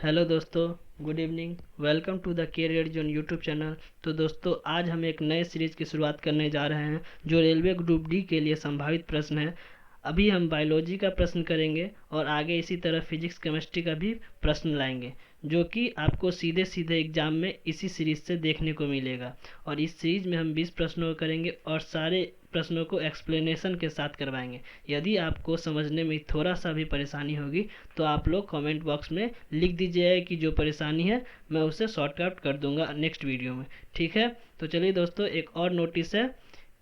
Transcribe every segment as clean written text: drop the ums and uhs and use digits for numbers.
Hello दोस्तों, good evening. Welcome to the career zone YouTube channel. तो दोस्तों, आज हम एक नए सीरीज़ की शुरुआत करने जा रहे हैं जो रेलवे ग्रुप डी के लिए संभावित प्रश्न है। अभी हम बायोलॉजी का प्रश्न करेंगे और आगे इसी तरह फिजिक्स केमिस्ट्री का भी प्रश्न लाएंगे, जो कि आपको सीधे सीधे एग्जाम में इसी सीरीज़ से देखने को मिलेगा। और इस सीरीज़ में हम 20 प्रश्नों को करेंगे और सारे प्रश्नों को एक्सप्लेनेशन के साथ करवाएंगे। यदि आपको समझने में थोड़ा सा भी परेशानी होगी तो आप लोग कमेंट बॉक्स में लिख दीजिएगा कि जो परेशानी है मैं उसे सॉर्ट आउट कर दूंगा नेक्स्ट वीडियो में। ठीक है, तो चलिए दोस्तों, एक और नोटिस है।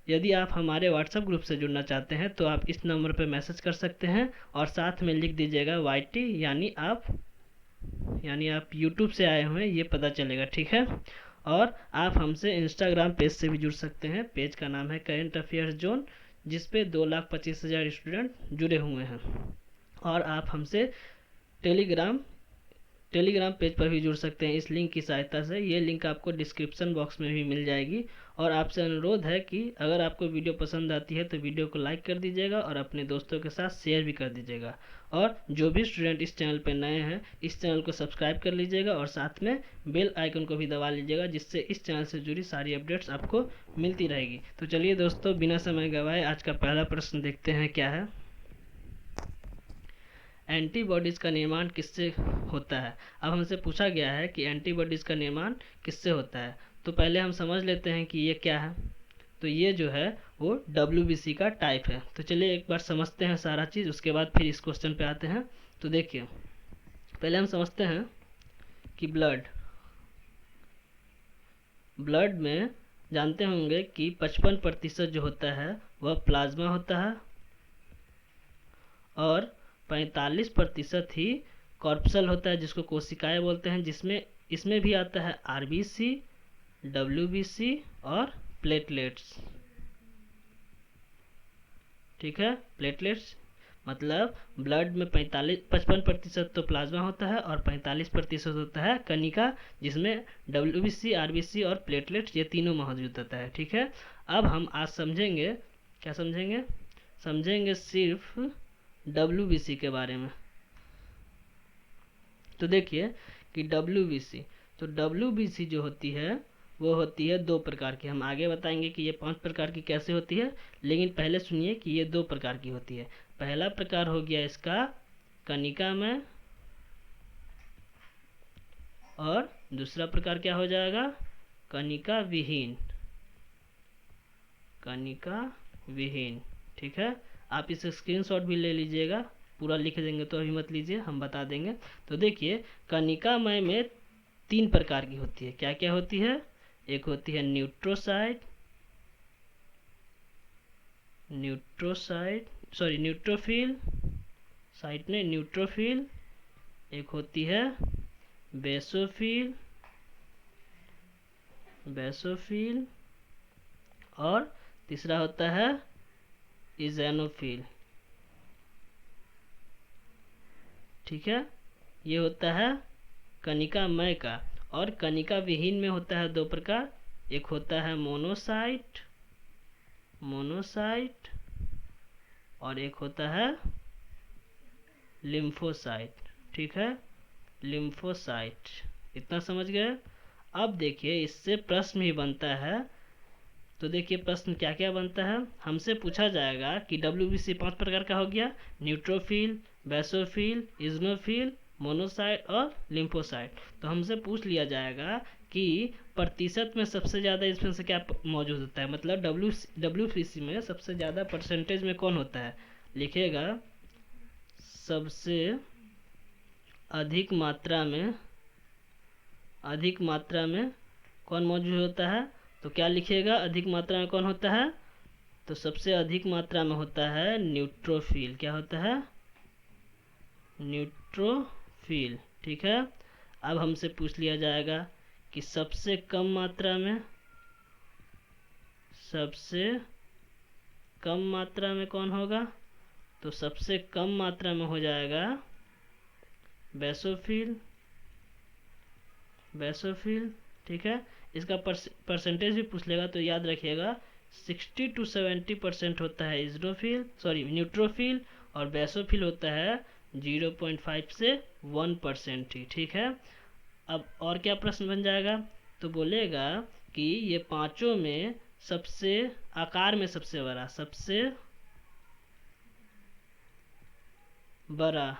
यदि आप हमारे व्हाट्सएप ग्रुप से जुड़ना चाहते हैं तो आप इस नंबर पर मैसेज कर सकते हैं और साथ में लिख दीजिएगा YT, यानी आप यूट्यूब से आए हुए हैं, ये पता चलेगा। ठीक है, और आप हमसे इंस्टाग्राम पेज से भी जुड़ सकते हैं। पेज का नाम है करेंट अफेयर्स जोन, जिसपे 2,25,000 स्टूडेंट जुड़े हुए हैं। और आप हमसे टेलीग्राम पेज पर भी जुड़ सकते हैं इस लिंक की सहायता से। ये लिंक आपको डिस्क्रिप्शन बॉक्स में भी मिल जाएगी। और आपसे अनुरोध है कि अगर आपको वीडियो पसंद आती है तो वीडियो को लाइक कर दीजिएगा और अपने दोस्तों के साथ शेयर भी कर दीजिएगा। और जो भी स्टूडेंट इस चैनल पर नए हैं, इस चैनल को सब्सक्राइब कर लीजिएगा और साथ में बेल आइकन को भी दबा लीजिएगा, जिससे इस चैनल से जुड़ी सारी अपडेट्स आपको मिलती रहेगी। तो चलिए दोस्तों, बिना समय गवाए आज का पहला प्रश्न देखते हैं क्या है। एंटीबॉडीज़ का निर्माण किससे होता है। अब हमसे पूछा गया है कि एंटीबॉडीज़ का निर्माण किससे होता है। तो पहले हम समझ लेते हैं कि ये क्या है। तो ये जो है वो WBC का टाइप है। तो चलिए एक बार समझते हैं सारा चीज़, उसके बाद फिर इस क्वेश्चन पे आते हैं। तो देखिए, पहले हम समझते हैं कि ब्लड में जानते होंगे कि 55% जो होता है वह प्लाज्मा होता है और 45% ही कॉर्पसल होता है, जिसको कोशिकाएं बोलते हैं, जिसमें इसमें भी आता है RBC, WBC और प्लेटलेट्स। ठीक है, प्लेटलेट्स मतलब ब्लड में 55% तो प्लाज्मा होता है और 45% होता है कनिका, जिसमें WBC, RBC और प्लेटलेट्स ये तीनों मौजूद होता है। ठीक है, अब हम आज समझेंगे, क्या समझेंगे? समझेंगे सिर्फ WBC के बारे में। तो देखिए कि WBC जो होती है वो होती है 2 प्रकार की। हम आगे बताएंगे कि ये 5 प्रकार की कैसे होती है, लेकिन पहले सुनिए कि ये 2 प्रकार की होती है। पहला प्रकार हो गया इसका कनिका में, और दूसरा प्रकार क्या हो जाएगा? कनिका विहीन। ठीक है, आप इसे स्क्रीनशॉट भी ले लीजिएगा, पूरा लिख देंगे तो अभी मत लीजिए, हम बता देंगे। तो देखिए, कनिकामय में 3 प्रकार की होती है। क्या क्या होती है? एक होती है न्यूट्रोफिल, एक होती है बेसोफिल और तीसरा होता है इजेनोफिल। ठीक है, ये होता है कनिकामय का। और कनिका विहीन में होता है 2 प्रकार। एक होता है मोनोसाइट और एक होता है लिम्फोसाइट। ठीक है, लिम्फोसाइट, इतना समझ गए। अब देखिए, इससे प्रश्न भी बनता है। तो देखिए प्रश्न क्या क्या बनता है। हमसे पूछा जाएगा कि WBC 5 प्रकार का हो गया, न्यूट्रोफिल, बेसोफिल, इजनोफिल, मोनोसाइट और लिम्फोसाइट। तो हमसे पूछ लिया जाएगा कि प्रतिशत में सबसे ज़्यादा इसमें से क्या मौजूद होता है, मतलब WBC में सबसे ज़्यादा परसेंटेज में कौन होता है। लिखेगा सबसे अधिक मात्रा में कौन मौजूद होता है। तो क्या लिखिएगा, अधिक मात्रा में कौन होता है? तो सबसे अधिक मात्रा में होता है न्यूट्रोफिल। क्या होता है? न्यूट्रोफिल। ठीक है, अब हमसे पूछ लिया जाएगा कि सबसे कम मात्रा में कौन होगा। तो सबसे कम मात्रा में हो जाएगा बेसोफिल। ठीक है, इसका परसेंटेज भी पूछ लेगा तो याद रखिएगा 60 to 70% होता है न्यूट्रोफिल, और बेसोफिल होता है 0.5 से 1% ही, ठीक है। अब और क्या प्रश्न बन जाएगा, तो बोलेगा कि ये पांचों में सबसे आकार में सबसे बड़ा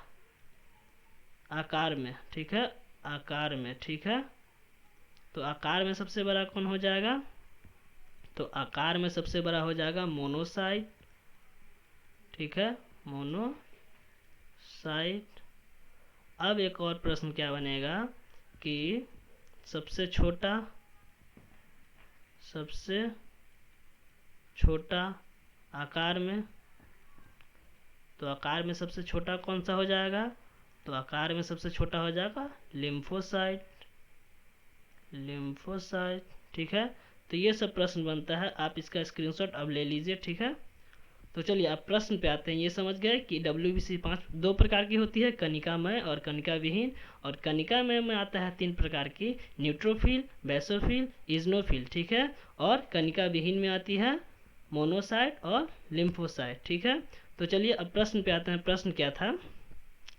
आकार में, ठीक है, आकार में, ठीक है। तो आकार में सबसे बड़ा कौन हो जाएगा, तो आकार में सबसे बड़ा हो जाएगा मोनोसाइट, ठीक है, मोनोसाइट। अब एक और प्रश्न क्या बनेगा कि सबसे छोटा आकार में, तो आकार में सबसे छोटा कौन सा हो जाएगा, तो आकार में सबसे छोटा हो जाएगा लिम्फोसाइट, ठीक है। तो ये सब प्रश्न बनता है, आप इसका स्क्रीनशॉट अब ले लीजिए, ठीक है। तो चलिए आप प्रश्न पे आते हैं। ये समझ गए कि WBC दो प्रकार की होती है, कनिकामय और कनिका विहीन। और कनिकामय में आता है 3 प्रकार की, न्यूट्रोफिल, बेसोफिल, इजनोफिल, ठीक है। और कनिका विहीन में आती है मोनोसाइट और लिम्फोसाइट, ठीक है। तो चलिए अब प्रश्न पे आते हैं। प्रश्न क्या था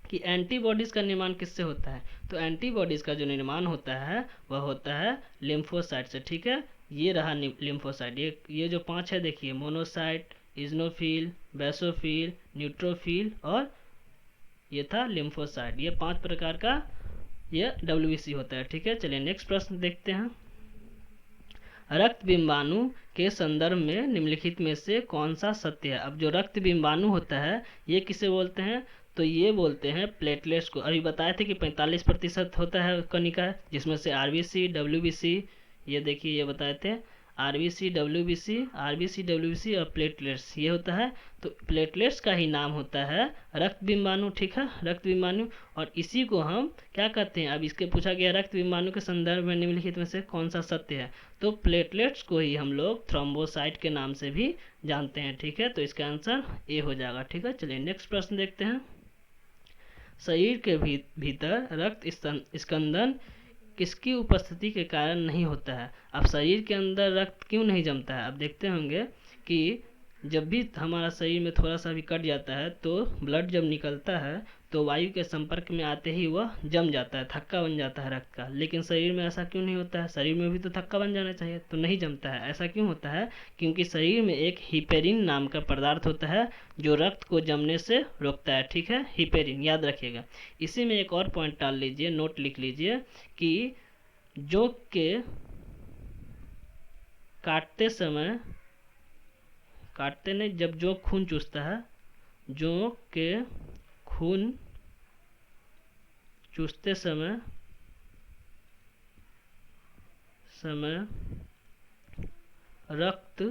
कि एंटीबॉडीज़ का निर्माण किससे होता है, तो एंटीबॉडीज़ का जो निर्माण होता है वह होता है लिम्फोसाइट से, ठीक है। ये रहा लिम्फोसाइट, ये जो 5 है देखिए, मोनोसाइट, इजनोफिल, बेसोफिल, न्यूट्रोफिल और ये था लिम्फोसाइट। ये 5 प्रकार का ये WBC होता है, ठीक है। चलिए नेक्स्ट प्रश्न देखते हैं। रक्त बिंबाणु के संदर्भ में निम्नलिखित में से कौन सा सत्य है। अब जो रक्त बिंबाणु होता है ये किसे बोलते हैं, तो ये बोलते हैं प्लेटलेट्स को। अभी बताए थे कि 45% होता है कणिका, जिसमें से RBC, WBC, ये देखिए ये बताए थे, RBC, WBC और प्लेटलेट्स ये होता है। तो प्लेटलेट्स का ही नाम होता है रक्त बिंबाणु, ठीक है, रक्त बिंबाणु। और इसी को हम क्या कहते हैं, अब इसके पूछा गया रक्त बिंबाणु के संदर्भ में निम्नलिखित में से कौन सा सत्य है, तो प्लेटलेट्स को ही हम लोग थ्रोम्बोसाइट के नाम से भी जानते हैं, ठीक है। तो इसका आंसर ए हो जाएगा, ठीक है। चलिए नेक्स्ट प्रश्न देखते हैं। शरीर के भीतर रक्त स्कंदन किसकी उपस्थिति के कारण नहीं होता है। अब शरीर के अंदर रक्त क्यों नहीं जमता है, अब देखते होंगे कि जब भी हमारा शरीर में थोड़ा सा भी कट जाता है तो ब्लड जब निकलता है तो वायु के संपर्क में आते ही वह जम जाता है, थक्का बन जाता है रक्त का। लेकिन शरीर में ऐसा क्यों नहीं होता है, शरीर में भी तो थक्का बन जाना चाहिए, तो नहीं जमता है। ऐसा क्यों होता है, क्योंकि शरीर में एक हिपेरिन नाम का पदार्थ होता है जो रक्त को जमने से रोकता है, ठीक है, हिपेरिन, याद रखिएगा। इसी में एक और पॉइंट डाल लीजिए, नोट लिख लीजिए कि जोंक के काटते नहीं, जब जोंक खून चूसता है, जोंक के खून चूसते समय रक्त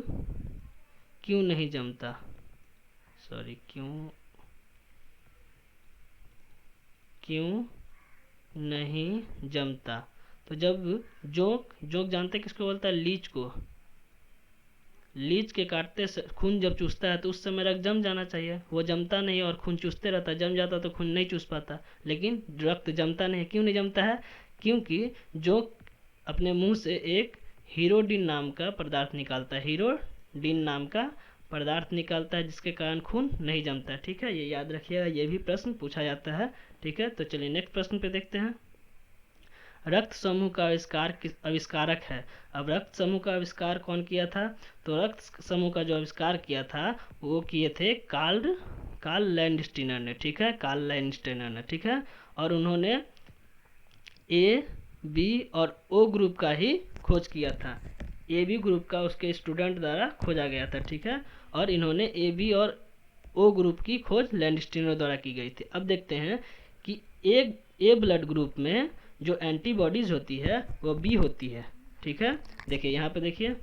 क्यों नहीं जमता, क्यों नहीं जमता। तो जब जोंक जानते किसको बोलता है, लीच को। लीच के काटते से खून जब चूसता है तो उस समय रक्त जम जाना चाहिए, वो जमता नहीं और खून चूसते रहता, जम जाता तो खून नहीं चूस पाता, लेकिन रक्त जमता नहीं। क्यों नहीं जमता है, क्योंकि जोंक अपने मुंह से एक हीरोडिन नाम का पदार्थ निकालता है, हीरोडिन नाम का पदार्थ निकालता है, जिसके कारण खून नहीं जमता है, ठीक है। ये याद रखिएगा, ये भी प्रश्न पूछा जाता है, ठीक है। तो चलिए नेक्स्ट प्रश्न पे देखते हैं। रक्त समूह का आविष्कारक है। अब रक्त समूह का आविष्कार कौन किया था, तो रक्त समूह का जो आविष्कार किया था वो किए थे कार्ल लैंडस्टीनर ने, ठीक है, कार्ल लैंडस्टीनर ने, ठीक है। और उन्होंने A, B और O ग्रुप का ही खोज किया था। AB ग्रुप का उसके स्टूडेंट द्वारा खोजा गया था, ठीक है। और इन्होंने AB और O ग्रुप की खोज लैंडस्टीनर द्वारा की गई थी। अब देखते हैं कि ए ब्लड ग्रुप में जो एंटीबॉडीज होती है वो बी होती है, ठीक है। देखिए यहाँ पे देखिए,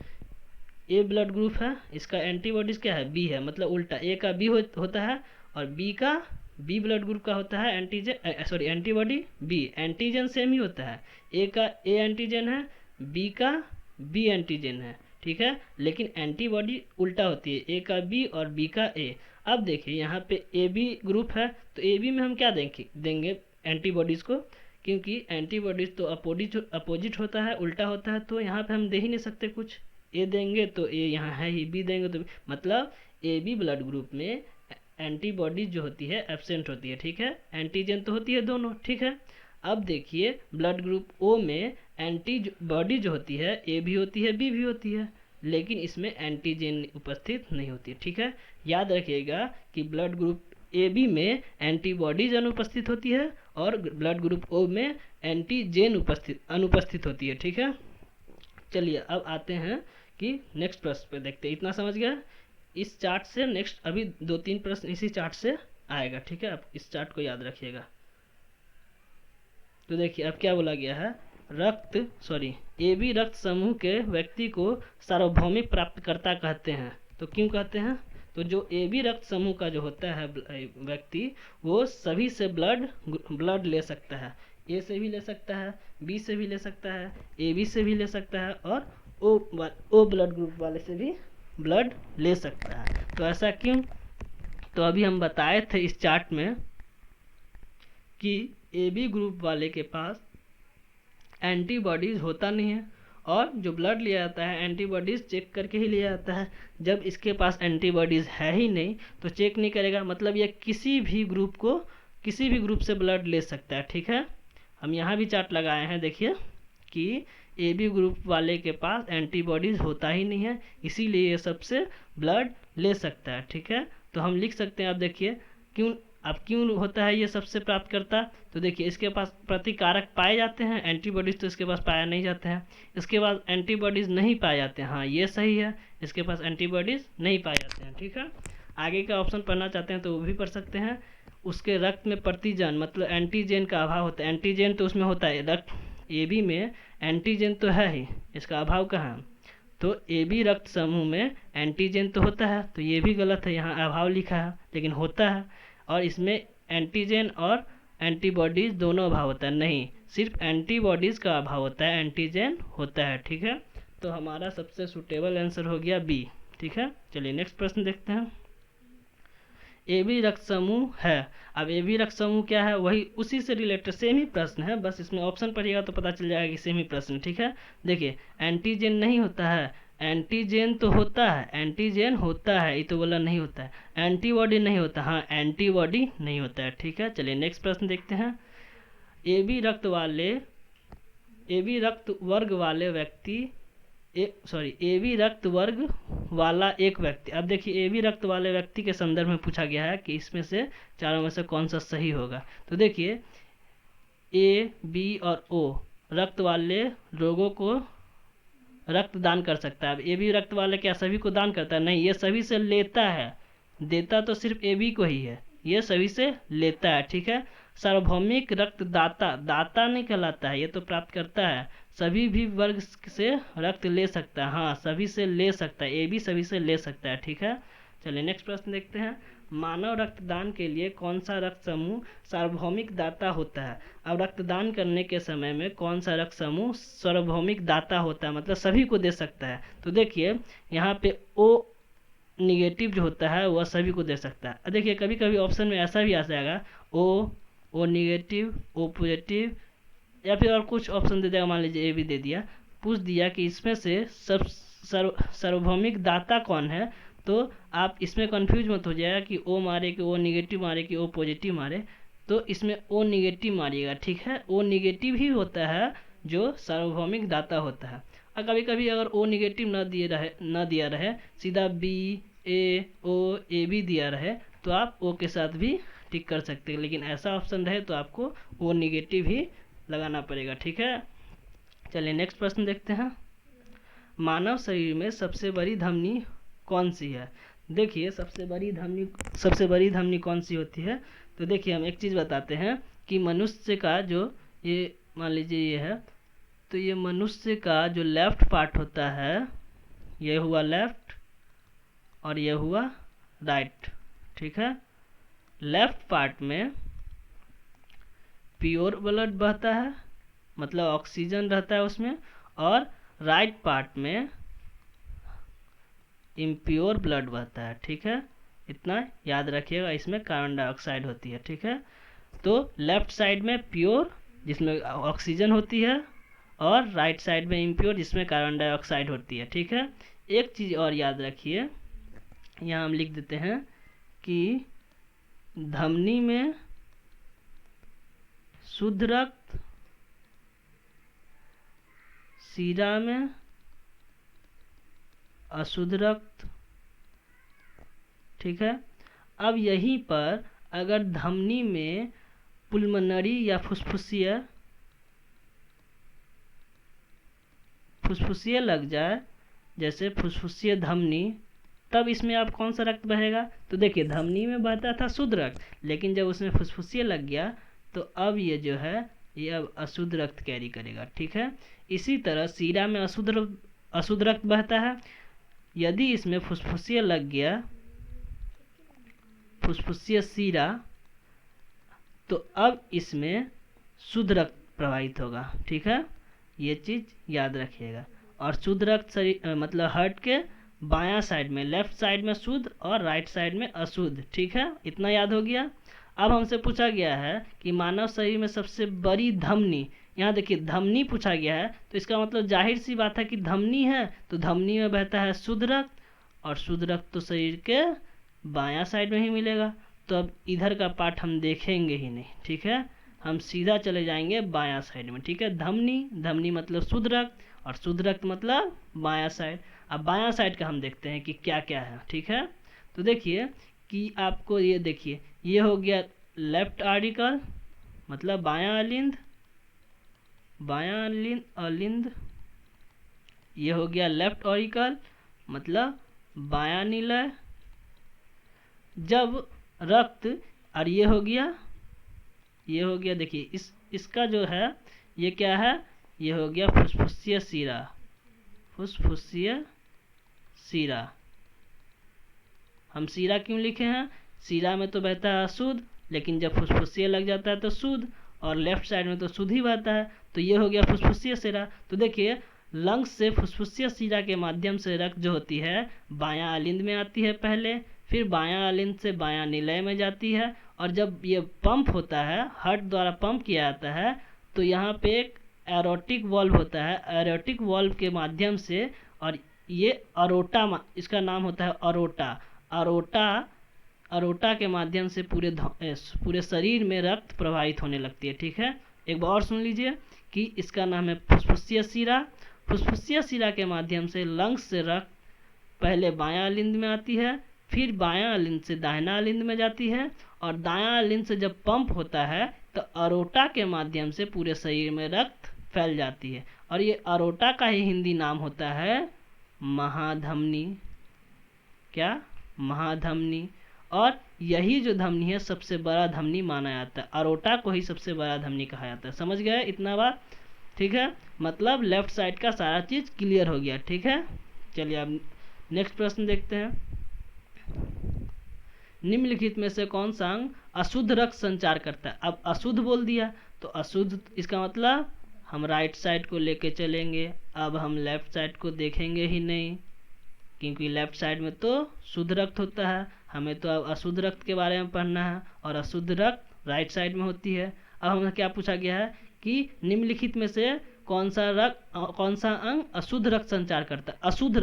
ए ब्लड ग्रुप है, इसका एंटीबॉडीज क्या है, बी है, मतलब उल्टा, ए का बी होता है और बी ब्लड ग्रुप का होता है एंटीबॉडी बी। एंटीजन सेम ही होता है, ए का ए एंटीजन है, बी का बी एंटीजन है, ठीक है, लेकिन एंटीबॉडी उल्टा होती है, ए का बी और बी का ए। अब देखिए यहाँ पे ए बी ग्रुप है, तो ए बी में हम क्या देंगे एंटीबॉडीज को, क्योंकि एंटीबॉडीज तो अपोजिट होता है, उल्टा होता है, तो यहाँ पे हम दे ही नहीं सकते कुछ। ए देंगे तो ए यहाँ है ही, बी देंगे तो बी, मतलब ए बी ब्लड ग्रुप में एंटीबॉडीज जो होती है एब्सेंट होती है, ठीक है। एंटीजन तो होती है दोनों, ठीक है। अब देखिए ब्लड ग्रुप ओ में एंटीबॉडी जो होती है ए भी होती है बी भी होती है, लेकिन इसमें एंटीजन उपस्थित नहीं होती है, ठीक है। याद रखिएगा कि ब्लड ग्रुप ए बी में एंटीबॉडीज अनुपस्थित होती है और ब्लड ग्रुप ओ में एंटीजन अनुपस्थित होती है, ठीक है। चलिए अब आते हैं कि नेक्स्ट प्रश्न पे देखते हैं। इतना समझ गया। इस चार्ट से नेक्स्ट अभी 2-3 प्रश्न इसी चार्ट से आएगा, ठीक है। आप इस चार्ट को याद रखिएगा। तो देखिए अब क्या बोला गया है, ए बी रक्त समूह के व्यक्ति को सार्वभौमिक प्राप्तकर्ता कहते हैं। तो क्यों कहते हैं, तो जो ए बी रक्त समूह का जो होता है व्यक्ति, वो सभी से ब्लड ले सकता है। ए से भी ले सकता है, बी से भी ले सकता है, ए बी से भी ले सकता है और ओ ब्लड ग्रुप वाले से भी ब्लड ले सकता है। तो ऐसा क्यों, तो अभी हम बताए थे इस चार्ट में कि ए बी ग्रुप वाले के पास एंटीबॉडीज़ होता नहीं है और जो ब्लड लिया जाता है एंटीबॉडीज़ चेक करके ही लिया जाता है। जब इसके पास एंटीबॉडीज़ है ही नहीं तो चेक नहीं करेगा, मतलब ये किसी भी ग्रुप से ब्लड ले सकता है, ठीक है। हम यहाँ भी चार्ट लगाए हैं, देखिए कि ए बी ग्रुप वाले के पास एंटीबॉडीज़ होता ही नहीं है, इसीलिए ये सबसे ब्लड ले सकता है, ठीक है। तो हम लिख सकते हैं, आप देखिए क्यों होता है ये सबसे प्राप्त करता। तो देखिए इसके पास प्रतिकारक पाए जाते हैं, एंटीबॉडीज़ तो इसके पास पाया नहीं जाते हैं। इसके बाद एंटीबॉडीज़ नहीं पाए जाते हैं, हाँ ये सही है, इसके पास एंटीबॉडीज़ नहीं पाए जाते हैं, ठीक है। आगे का ऑप्शन पढ़ना चाहते हैं तो वो भी पढ़ सकते हैं। उसके रक्त में प्रतिजन मतलब एंटीजन का अभाव होता है। एंटीजन तो उसमें होता है, रक्त ए बी में एंटीजन तो है ही, इसका अभाव कहाँ, तो ए बी रक्त समूह में एंटीजन तो होता है, तो ये भी गलत है, यहाँ अभाव लिखा है लेकिन होता है। और इसमें एंटीजन और एंटीबॉडीज़ दोनों अभाव होता है, नहीं सिर्फ एंटीबॉडीज़ का अभाव होता है, एंटीजन होता है, ठीक है। तो हमारा सबसे सूटेबल आंसर हो गया बी, ठीक है। चलिए नेक्स्ट प्रश्न देखते हैं। ए बी रक्त समूह है। अब ए बी रक्त समूह क्या है, वही उसी से रिलेटेड सेम ही प्रश्न है, बस इसमें ऑप्शन पढ़िएगा तो पता चल जाएगा कि सेम ही प्रश्न, ठीक है। देखिए एंटीजन नहीं होता है, एंटीजन तो होता है, एंटीजन होता है, ये तो बोला नहीं होता है। एंटीबॉडी नहीं होता, हाँ एंटीबॉडी नहीं होता है, ठीक है। चलिए नेक्स्ट प्रश्न देखते हैं। ए बी रक्त वर्ग वाले व्यक्ति ए बी रक्त वर्ग वाला एक व्यक्ति। अब देखिए ए बी रक्त वाले व्यक्ति के संदर्भ में पूछा गया है कि इसमें से चारों में से कौन सा सही होगा। तो देखिए ए बी और ओ रक्त वाले लोगों को रक्त दान कर सकता है। अब ए बी रक्त वाले क्या सभी को दान करता है, नहीं, ये सभी से लेता है, देता तो सिर्फ ए बी को ही है, ये सभी से लेता है, ठीक है। सार्वभौमिक रक्त दाता नहीं कहलाता है, ये तो प्राप्त करता है। सभी भी वर्ग से रक्त ले सकता है, हाँ सभी से ले सकता है, ए बी सभी से ले सकता है, ठीक है। चलिए नेक्स्ट प्रश्न देखते हैं। मानव रक्तदान के लिए कौन सा रक्त समूह सार्वभौमिक दाता होता है। अब रक्तदान करने के समय में कौन सा रक्त समूह सार्वभौमिक दाता होता है, मतलब सभी को दे सकता है। तो देखिए यहाँ पे ओ निगेटिव जो होता है वह सभी को दे सकता है। देखिए कभी कभी ऑप्शन में ऐसा भी आ जाएगा ओ निगेटिव, ओ पॉजिटिव, या फिर और कुछ ऑप्शन दे देगा, मान लीजिए ए भी दे दिया, पूछ दिया कि इसमें से सब सार्वभौमिक दाता कौन है, तो आप इसमें कंफ्यूज मत हो जाएगा कि ओ मारे कि ओ निगेटिव मारे कि ओ पॉजिटिव मारे, तो इसमें ओ निगेटिव मारिएगा, ठीक है। ओ निगेटिव ही होता है जो सार्वभौमिक दाता होता है। और कभी कभी अगर ओ निगेटिव न दिया रहे सीधा B A O A B दिया रहे तो आप ओ के साथ भी टिक कर सकते हैं, लेकिन ऐसा ऑप्शन रहे तो आपको ओ निगेटिव ही लगाना पड़ेगा, ठीक है। चलिए नेक्स्ट प्रश्न देखते हैं। मानव शरीर में सबसे बड़ी धमनी कौन सी है। देखिए सबसे बड़ी धमनी कौन सी होती है, तो देखिए हम एक चीज़ बताते हैं कि मनुष्य का जो ये मान लीजिए ये है, तो ये मनुष्य का जो लेफ्ट पार्ट होता है, ये हुआ लेफ्ट और ये हुआ राइट, ठीक है। लेफ्ट पार्ट में प्योर ब्लड बहता है, मतलब ऑक्सीजन रहता है उसमें, और राइट पार्ट में इम्प्योर ब्लड बहता है, ठीक है। इतना याद रखिएगा, इसमें कार्बन डाइऑक्साइड होती है, ठीक है। तो लेफ्ट साइड में प्योर जिसमें ऑक्सीजन होती है और राइट साइड में इम्प्योर जिसमें कार्बन डाइऑक्साइड होती है, ठीक है। एक चीज़ और याद रखिए, यहाँ हम लिख देते हैं कि धमनी में शुद्ध रक्त, सीरा में अशुद्ध रक्त। ठीक है, अब यहीं पर अगर धमनी में पुल्मोनरी या फुसफुसिया लग जाए, जैसे फुसफुसिया धमनी, तब इसमें अब कौन सा रक्त बहेगा? तो देखिए धमनी में बहता था शुद्ध रक्त, लेकिन जब उसमें फुसफुसिया लग गया तो अब ये जो है ये अब अशुद्ध रक्त कैरी करेगा। ठीक है, इसी तरह सीरा में अशुद्ध रक्त बहता है, यदि इसमें फुसफुसिया लग गया, फुसफुसिया सीरा, तो अब इसमें शुद्ध रक्त प्रवाहित होगा। ठीक है, ये चीज याद रखिएगा। और शुद्ध रक्त शरीर मतलब हार्ट के बायां साइड में, लेफ्ट साइड में शुद्ध और राइट साइड में अशुद्ध। ठीक है, इतना याद हो गया। अब हमसे पूछा गया है कि मानव शरीर में सबसे बड़ी धमनी, यहाँ देखिए धमनी पूछा गया है, तो इसका मतलब जाहिर सी बात है कि धमनी है, तो धमनी में बहता है शुद्ध रक्त, और शुद्ध रक्त तो शरीर के बायां साइड में ही मिलेगा। तो अब इधर का पार्ट हम देखेंगे ही नहीं। ठीक है, हम सीधा चले जाएंगे बायां साइड में। ठीक है, धमनी मतलब शुद्ध रक्त, और शुद्ध रक्त मतलब बायां साइड। अब बायां साइड का हम देखते हैं कि क्या क्या है। ठीक है, तो देखिए कि आपको ये देखिए, ये हो गया लेफ्ट आर्टिकल मतलब बायां अलिंद, ये हो गया लेफ्ट ऑरिकल मतलब बायां निलय। जब रक्त, और ये हो गया देखिए इसका जो है ये क्या है, ये हो गया फुसफुसिया सीरा। हम सीरा क्यों लिखे हैं? सीरा में तो बहता है अशुद्ध, लेकिन जब फुसफुसिया लग जाता है तो शुद्ध, और लेफ्ट साइड में तो शुद्ध ही बहता है, तो ये हो गया फुसफुसिया सीरा। तो देखिए लंग्स से फुसफुसिया सीरा के माध्यम से रक्त जो होती है बायां अलिंद में आती है पहले, फिर बायां अलिंद से बायां निलय में जाती है, और जब ये पंप होता है, हार्ट द्वारा पंप किया जाता है, तो यहाँ पे एक एरोटिक वाल्व होता है, एरोटिक वाल्व के माध्यम से, और ये अरोटा, इसका नाम होता है अरोटा के माध्यम से पूरे शरीर में रक्त प्रवाहित होने लगती है। ठीक है, एक बार और सुन लीजिए कि इसका नाम है फुसफुसिया सीरा के माध्यम से लंग्स से रक्त पहले बायां अलिंद में आती है, फिर बायां अलिंद से दाहिना अलिंद में जाती है, और दायां अलिंद से जब पंप होता है तो अरोटा के माध्यम से पूरे शरीर में रक्त फैल जाती है, और ये अरोटा का ही हिंदी नाम होता है महाधमनी। क्या? महाधमनी। और यही जो धमनी है सबसे बड़ा धमनी माना जाता है, अरोटा को ही सबसे बड़ा धमनी कहा जाता है। समझ गए इतना बात? ठीक है, मतलब लेफ्ट साइड का सारा चीज क्लियर हो गया। ठीक है, चलिए अब नेक्स्ट प्रश्न देखते हैं। निम्नलिखित में से कौन सा अंग अशुद्ध रक्त संचार करता है? अब अशुद्ध बोल दिया तो अशुद्ध, इसका मतलब हम राइट साइड को लेके चलेंगे, अब हम लेफ्ट साइड को देखेंगे ही नहीं, क्योंकि लेफ्ट साइड में तो शुद्ध रक्त होता है, हमें तो अब अशुद्ध रक्त के बारे में पढ़ना है, और अशुद्ध रक्त राइट साइड में होती है। अब हमें क्या पूछा गया है कि निम्नलिखित में से कौन सा अंग अशुद्ध रक्त संचार करता है? अशुद्ध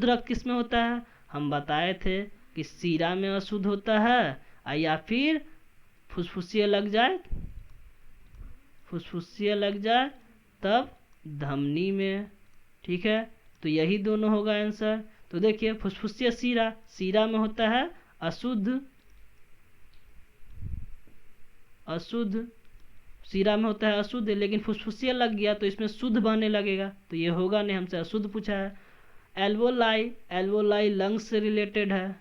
रक्त किस में होता है? हम बताए थे कि सीरा में अशुद्ध होता है, या फिर फुसफुसिया लग जाए तब धमनी में। ठीक है, तो यही दोनों होगा आंसर। तो देखिए फुसफुसिया सीरा में होता है अशुद्ध, सीरा में होता है अशुद्ध, लेकिन फुसफुसिया लग गया तो इसमें शुद्ध बहने लगेगा, तो ये होगा नहीं, हमसे अशुद्ध पूछा है। एल्वोलाई लंग्स से रिलेटेड है,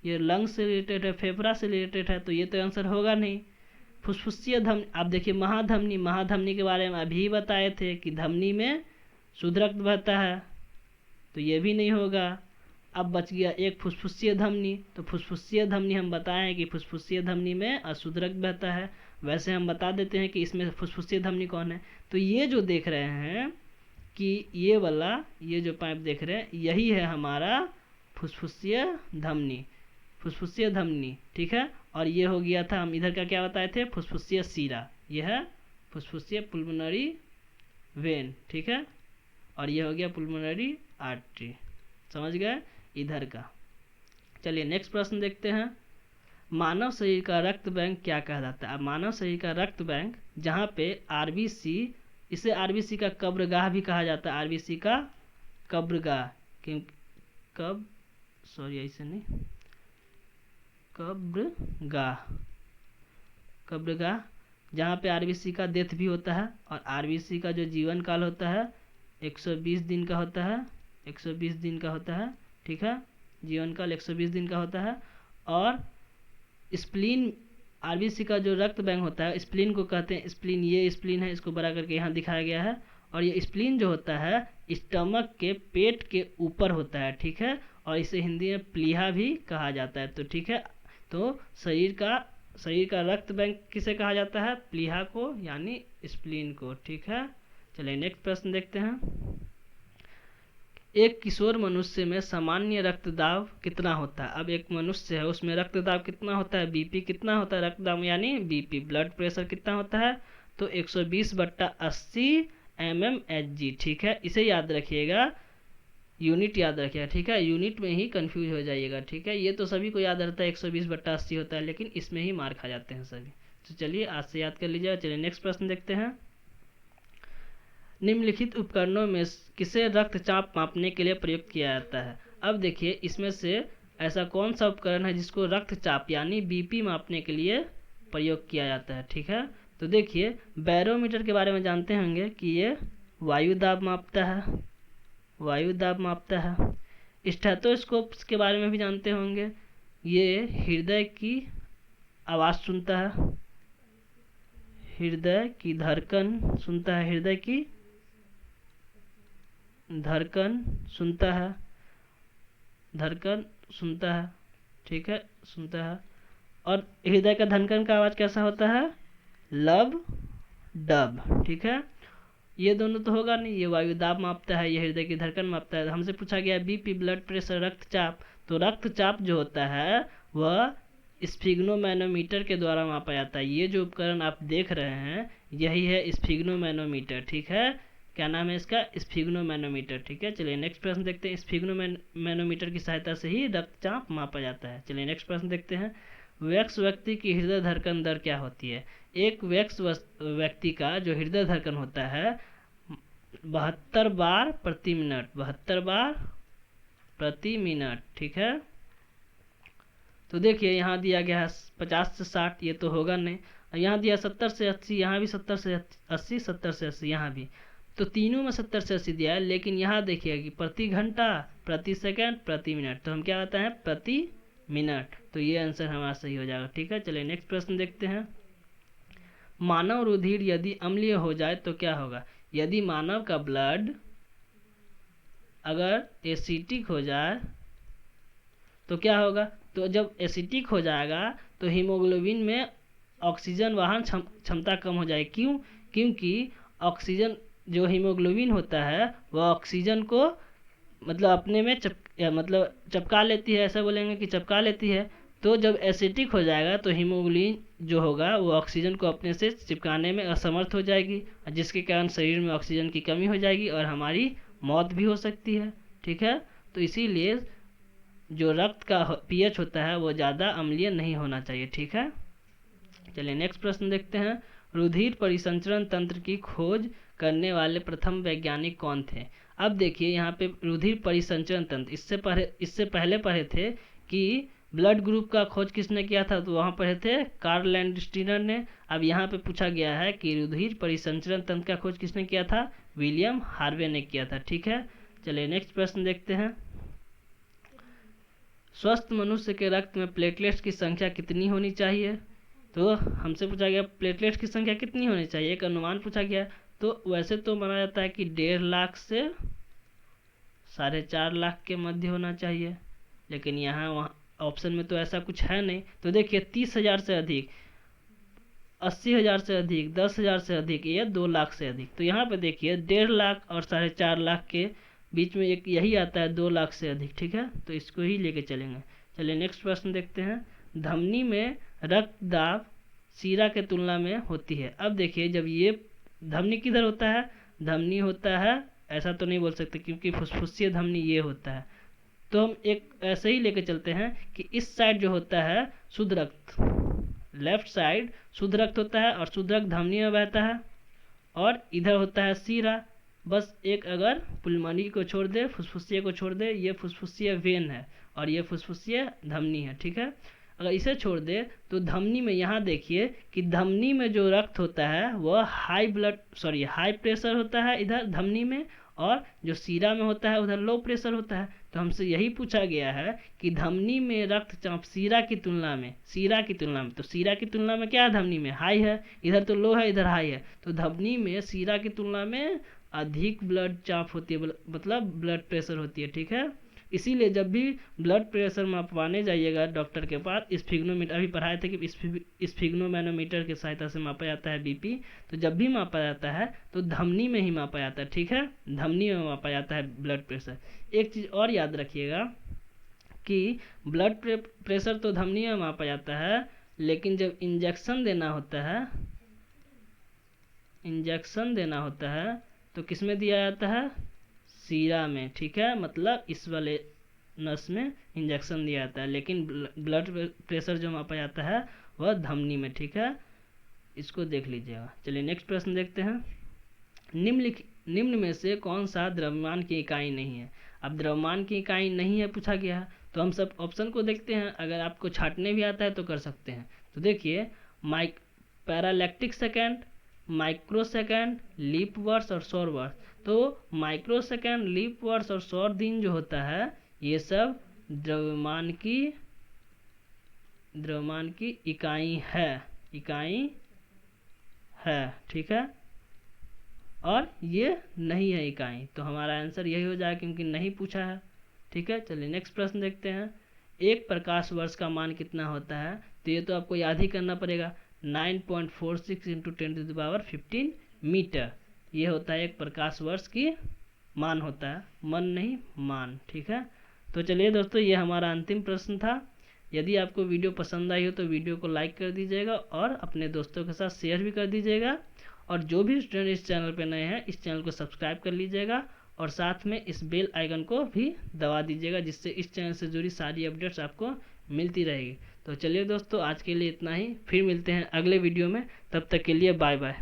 ये लंग्स से रिलेटेड है, फेफड़ा से रिलेटेड है, तो ये तो आंसर होगा नहीं। फुसफुसिया धमनी, आप देखिए महाधमनी के बारे में अभी बताए थे कि धमनी में शुद्ध रक्त बहता है, तो ये भी नहीं होगा। अब बच गया एक फुसफुसिया धमनी, तो फुसफुसिया धमनी हम बताए हैं कि फुसफुसिया धमनी में अशुद्ध रक्त बहता है। वैसे हम बता देते हैं कि इसमें फुसफुसिया धमनी कौन है। तो ये जो देख रहे हैं कि ये वाला, ये जो पाइप देख रहे हैं, यही है हमारा फुसफुसिया धमनी। ठीक है, और ये हो गया था, हम इधर का क्या बताए थे, फुसफुसिया सीरा, यह है फुसफुसिया पुल्मोनरी वेन। ठीक है, और ये हो गया पुल्मोनरी आर्टरी। समझ गए इधर का? चलिए नेक्स्ट प्रश्न देखते हैं। मानव शरीर का रक्त बैंक क्या कहलाता है? अब मानव शरीर का रक्त बैंक जहाँ पे आरबीसी, इसे आरबीसी का कब्रगाह भी कहा जाता है, आरबीसी का कब्रगाह, क्योंकि ऐसे नहीं, कब्रगाह जहाँ पे आरबीसी का डेथ भी होता है, और आरबीसी का जो जीवन काल होता है 120 दिन का होता है, 120 दिन का होता है, ठीक है, जीवन काल 120 दिन का होता है। और स्प्लीन, आरबीसी का जो रक्त बैंक होता है, स्प्लीन को कहते हैं, स्प्लीन, ये स्प्लीन है, इसको बड़ा करके यहाँ दिखाया गया है। और ये स्प्लीन जो होता है स्टमक के पेट के ऊपर होता है, ठीक है, और इसे हिंदी में प्लीहा भी कहा जाता है। तो ठीक है, तो शरीर का रक्त बैंक किसे कहा जाता है? प्लीहा को, यानी स्प्लीन को, ठीक है। चलिए नेक्स्ट प्रश्न देखते हैं। एक किशोर मनुष्य में सामान्य रक्तदाब कितना होता है? अब एक मनुष्य है, उसमें रक्तदाब कितना होता है? बीपी कितना होता है? रक्तदाब यानी बीपी, ब्लड प्रेशर कितना होता है? तो 120/80 mmHg, ठीक है, इसे याद रखिएगा, यूनिट याद रखिएगा, ठीक है, यूनिट में ही कंफ्यूज हो जाइएगा, ठीक है। ये तो सभी को याद रहता है 120/80 होता है, लेकिन इसमें ही मार खा जाते हैं सभी। तो चलिए आज से याद कर लीजिएगा। चलिए नेक्स्ट प्रश्न देखते हैं। निम्नलिखित उपकरणों में किसे रक्तचाप मापने के लिए प्रयोग किया जाता है? अब देखिए, इसमें से ऐसा कौन सा उपकरण है जिसको रक्तचाप यानी बीपी मापने के लिए प्रयोग किया जाता है? ठीक है, तो देखिए, बैरोमीटर के बारे में जानते होंगे कि ये वायु दाब मापता है, वायु दाब मापता है। स्टेथोस्कोप के बारे में भी जानते होंगे, ये हृदय की आवाज़ सुनता है, हृदय की धड़कन सुनता है, हृदय की धड़कन सुनता है, धड़कन सुनता है, ठीक है, सुनता है। और हृदय का धड़कन का आवाज़ कैसा होता है? लब डब, ठीक है। ये दोनों तो होगा नहीं, ये वायु दाब मापता है, ये हृदय की धड़कन मापता है। हमसे पूछा गया बीपी, ब्लड प्रेशर, रक्तचाप, तो रक्तचाप जो होता है वह स्फिग्नोमैनोमीटर के द्वारा मापा जाता है। ये जो उपकरण आप देख रहे हैं यही है स्फिग्नोमैनोमीटर, ठीक है। क्या नाम है इसका? स्फिग्नोमैनोमीटर, ठीक है। चलिए नेक्स्ट प्रश्न देखते हैं। स्फिग्नोमैनोमीटर की सहायता से ही रक्तचाप मापा जाता है। चलिए नेक्स्ट प्रश्न देखते हैं। वयस्क व्यक्ति की हृदय धड़कन दर क्या होती है? एक वयस्क व्यक्ति का जो हृदय धड़कन होता है 72 बार प्रति मिनट, 72 बार प्रति मिनट, ठीक है। तो देखिए यहाँ दिया गया है 50 से 60, ये तो होगा नहीं। यहाँ दिया 70 से 80, यहाँ भी 70 से 80, 70 से 80 यहाँ भी, तो तीनों में 70 से 80 दिया है। लेकिन यहाँ देखिए कि प्रति घंटा, प्रति सेकंड, प्रति मिनट, तो हम क्या होता है? प्रति मिनट। तो ये आंसर हमारा सही हो जाएगा, ठीक है। चलिए नेक्स्ट प्रश्न देखते हैं। मानव रुधिर यदि अम्लीय हो जाए तो क्या होगा? यदि मानव का ब्लड अगर एसिटिक हो जाए तो क्या होगा? तो जब एसिटिक हो जाएगा तो हीमोग्लोबिन में ऑक्सीजन वहन क्षमता कम हो जाएगी। क्यों? क्योंकि ऑक्सीजन, जो हीमोग्लोबिन होता है वह ऑक्सीजन को मतलब अपने में चपका लेती है, ऐसा बोलेंगे कि चपका लेती है। तो जब एसिटिक हो जाएगा तो हीमोग्लोबिन जो होगा वो ऑक्सीजन को अपने से चिपकाने में असमर्थ हो जाएगी, जिसके कारण शरीर में ऑक्सीजन की कमी हो जाएगी और हमारी मौत भी हो सकती है, ठीक है। तो इसीलिए जो रक्त का पीएच होता है वो ज़्यादा अम्लीय नहीं होना चाहिए, ठीक है। चलिए नेक्स्ट प्रश्न देखते हैं। रुधिर परिसंचरण तंत्र की खोज करने वाले प्रथम वैज्ञानिक कौन थे? अब देखिए यहाँ पे रुधिर परिसंचरण तंत्र, इससे पहले पढ़े थे कि ब्लड ग्रुप का खोज किसने किया था, तो वहाँ पढ़े थे कार्ल लैंडस्टीनर ने। अब यहाँ पे पूछा गया है कि रुधिर परिसंचरण तंत्र का खोज किसने किया था? विलियम हार्वे ने किया था, ठीक है। चलिए नेक्स्ट प्रश्न देखते हैं। स्वस्थ मनुष्य के रक्त में प्लेटलेट्स की संख्या कितनी होनी चाहिए? तो हमसे पूछा गया प्लेटलेट्स की संख्या कितनी होनी चाहिए, एक अनुमान पूछा गया। तो वैसे तो माना जाता है कि 1.5 लाख से 4.5 लाख के मध्य होना चाहिए, लेकिन यहाँ वहाँ ऑप्शन में तो ऐसा कुछ है नहीं। तो देखिए 30,000 से अधिक, 80,000 से अधिक, 10,000 से अधिक, या 2 लाख से अधिक। तो यहाँ पे देखिए 1.5 लाख और 4.5 लाख के बीच में एक यही आता है 2 लाख से अधिक, ठीक है। तो इसको ही लेके चलेंगे। चलिए नेक्स्ट प्रश्न देखते हैं। धमनी में रक्तदाब सीरा के तुलना में होती है। अब देखिए जब ये धमनी किधर होता है? धमनी होता है, ऐसा तो नहीं बोल सकते क्योंकि फुसफुसिया धमनी ये होता है। तो हम एक ऐसे ही लेके चलते हैं कि इस साइड जो होता है शुद्ध रक्त, लेफ्ट साइड शुद्ध रक्त होता है और शुद्ध रक्त धमनी में बहता है, और इधर होता है सीरा। बस एक अगर पुलमनी को छोड़ दे, फुसफुसिया को छोड़ दे, ये फुसफुसिया वेन है और ये फुसफुसिया धमनी है, ठीक है। अगर इसे छोड़ दे तो धमनी में यहाँ देखिए कि धमनी में जो रक्त होता है वह हाई प्रेशर होता है इधर धमनी में, और जो सीरा में होता है उधर लो प्रेशर होता है। तो हमसे यही पूछा गया है कि धमनी में रक्तचाप सीरा की तुलना में तो सीरा की तुलना में क्या है, धमनी में हाई है, इधर तो लो है इधर हाई है, तो धमनी में सीरा की तुलना में अधिक ब्लड चाप होती है, मतलब ब्लड प्रेशर होती है, ठीक है। इसीलिए जब भी ब्लड प्रेशर मापवाने जाइएगा डॉक्टर के पास, स्फिग्नोमीटर अभी पढ़ाए थे कि स्फिग्नोमैनोमीटर की सहायता से मापा जाता है बीपी, तो जब भी मापा जाता है तो धमनी में ही मापा जाता है, ठीक है, धमनी में मापा जाता है ब्लड प्रेशर। एक चीज़ और याद रखिएगा कि ब्लड प्रेशर तो धमनी में मापा जाता है, लेकिन जब इंजेक्शन देना होता है तो किस में दिया जाता है, सीरा में, ठीक है, मतलब इस वाले नस में इंजेक्शन दिया जाता है, लेकिन ब्लड प्रेशर जो मापा जाता है वह धमनी में, ठीक है, इसको देख लीजिएगा। चलिए नेक्स्ट प्रश्न देखते हैं। निम्न में से कौन सा द्रव्यमान की इकाई नहीं है। अब द्रव्यमान की इकाई नहीं है पूछा गया है, तो हम सब ऑप्शन को देखते हैं, अगर आपको छाटने भी आता है तो कर सकते हैं। तो देखिए, पैरालैक्टिक सेकेंड, माइक्रो सेकेंड, लीप वर्ष और सौर वर्ष। तो माइक्रो सेकेंड, लीप वर्ष और सौर दिन जो होता है ये सब द्रव्यमान की इकाई है, ठीक है, और ये नहीं है इकाई, तो हमारा आंसर यही हो जाएगा क्योंकि नहीं पूछा है, ठीक है। चलिए नेक्स्ट प्रश्न देखते हैं। एक प्रकाश वर्ष का मान कितना होता है, तो ये तो आपको याद ही करना पड़ेगा, 9.46 × 10⁻15 मीटर, ये होता है एक प्रकाश वर्ष की मान होता है, मन नहीं मान, ठीक है। तो चलिए दोस्तों, ये हमारा अंतिम प्रश्न था। यदि आपको वीडियो पसंद आई हो तो वीडियो को लाइक कर दीजिएगा और अपने दोस्तों के साथ शेयर भी कर दीजिएगा, और जो भी स्टूडेंट इस चैनल पर नए हैं इस चैनल को सब्सक्राइब कर लीजिएगा और साथ में इस बेल आइकन को भी दबा दीजिएगा, जिससे इस चैनल से जुड़ी सारी अपडेट्स आपको मिलती रहेगी। तो चलिए दोस्तों, आज के लिए इतना ही, फिर मिलते हैं अगले वीडियो में, तब तक के लिए बाय बाय।